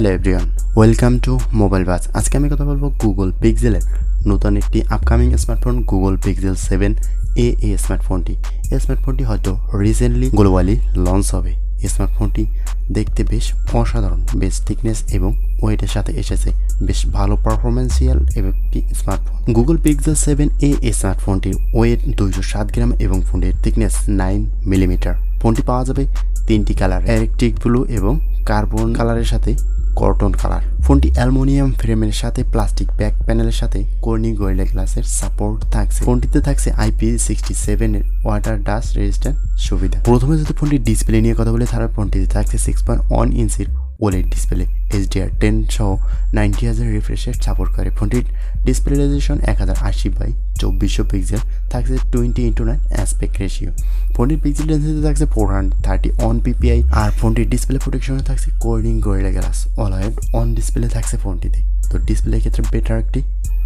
Hello everyone, welcome to mobile বাজ। আজকে আমি কথা বলবো গুগল পিক্সেলের নতুন একটি upcoming smartphone Google pixel 7a এই স্মার্টফোনটি। এই স্মার্টফোনটি হয়তো রিসেন্টলি গ্লোবালি লঞ্চ হবে। এই স্মার্টফোনটি দেখতে বেশ অসাধারণ, বেশ থিকনেস এবং ওয়েটের সাথে এসেছে বেশ ভালো পারফরমেন্সিয়াল একটি স্মার্টফোন। গুগল পিক্সেল 7a এই স্মার্টফোনটির ওয়েট 207 গ্রাম এবং ফোনটির থিকনেস 9 মিলিমিটার। ফোনটি পাওয়া যাবে তিনটি কালার, ইলেকট্রিক ব্লু এবং কার্বন কালারের সাথে কটন কালার। ফোনটি অ্যালুমিনিয়াম ফ্রেমের সাথে প্লাস্টিক ব্যাক প্যানেলের সাথে কর্নিং গরিলা গ্লাসের সাপোর্ট থাকছে। ফোনটিতে থাকছে IP67 এর ওয়াটার ডাস্ট রেজিস্ট্যান্ট সুবিধা। প্রথমে যদি ফোনটির ডিসপ্লে নিয়ে কথা বলি, তাহলে ফোনটিতে থাকছে 6.1 ইঞ্চির ওলেড ডিসপ্লে, HDR10 সহ 90Hz রিফ্রেশের সাপোর্ট করে। ফোনটির ডিসপ্লে রেজোলিউশন 1080x2400 পিক্সেল, থাকছে 20:9 অ্যাসপেক্ট রেশিও। ফোনটির পিক্সেল ডেন্সিটি থাকছে 431 ppi, আর ফোনটির ডিসপ্লে প্রোটেকশনে থাকছে Corning gorilla glass always on display থাকছে ফোনটিতে। তো ডিসপ্লের ক্ষেত্রে বেটার একটি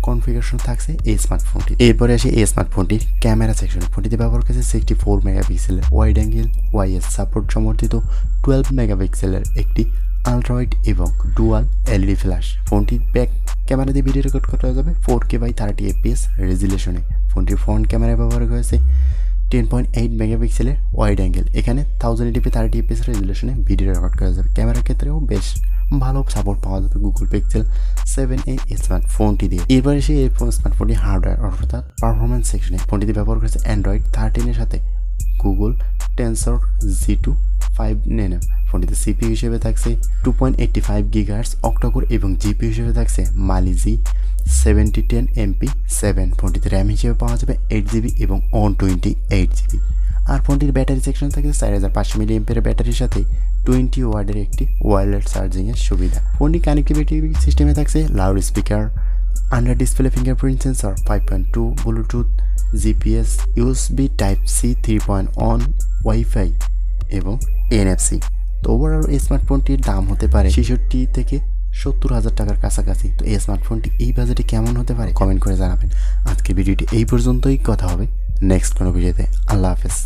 কনফিগারেশন থাকছে এই স্মার্টফোনটি। এরপরে আসে এই স্মার্টফোনটির ক্যামেরা সেকশনে। ফোনটিতে ব্যবহার করেছে 64 মেগাপিক্সেলের ওয়াইড অ্যাঙ্গেল ওয়াইএস সাপোর্ট সমর্থিত 12 মেগাপিক্সেলের একটি আলট্রা ওয়াইড এবং ডুয়াল এলইডি ফ্ল্যাশ। ফোনটির ব্যাক ক্যামেরা দিয়ে ভিডিও রেকর্ড করা যাবে 4K/30 fps রেজুলেশনে। ফোনটির ফ্রন্ট ক্যামেরায় ব্যবহার করেছে 10.8 মেগাপিক্সেলের ওয়াইড অ্যাঙ্গেল, এখানে 1080p 30 fps রেজুলেশনে ভিডিও রেকর্ড করা যাবে। ক্যামেরার ক্ষেত্রেও বেশ ভালো সাপোর্ট পাওয়া যাবে গুগল পিক্সেল 7a স্মার্টফোনটি দিয়ে। এরপরে এসে এই স্মার্টফোনটি হার্ডওয়্যার অর্থাৎ পারফরমেন্স সেকশনে। ফোনটিতে ব্যবহার করেছে অ্যান্ড্রয়েড 13 এর সাথে গুগল টেনসর G2 5 ন্যানো। ফোনটিতে CPU হিসেবে থাকছে 2.85 GHz অক্টাকোর এবং GPU হিসেবে থাকছে মালি G7010 MP7। ফোনটিতে র্যাম হিসেবে পাওয়া যাবে 8GB এবং 128GB। আর ফোনটির ব্যাটারি সেকশন থাকে 4500 mAh ব্যাটারির সাথে 20 ওয়াটের একটি ওয়্যারলেস চার্জিংয়ের সুবিধা। ফোনটি কানেক্টিভিটি সিস্টেমে থাকছে loud speaker, under display fingerprint sensor, 5.2 Bluetooth, GPS, USB Type-C 3.1, wifi এবং NFC। তো ওভারঅল এই স্মার্টফোনটির দাম হতে পারে 66 থেকে 70,000 টাকার কাছাকাছি। তো এই স্মার্টফোনটি এই বাজেটে কেমন হতে পারে কমেন্ট করে জানাবেন। আজকের ভিডিওটি এই পর্যন্তই, কথা হবে নেক্সট কোনো ভিডিওতে। আল্লাহ হাফেজ।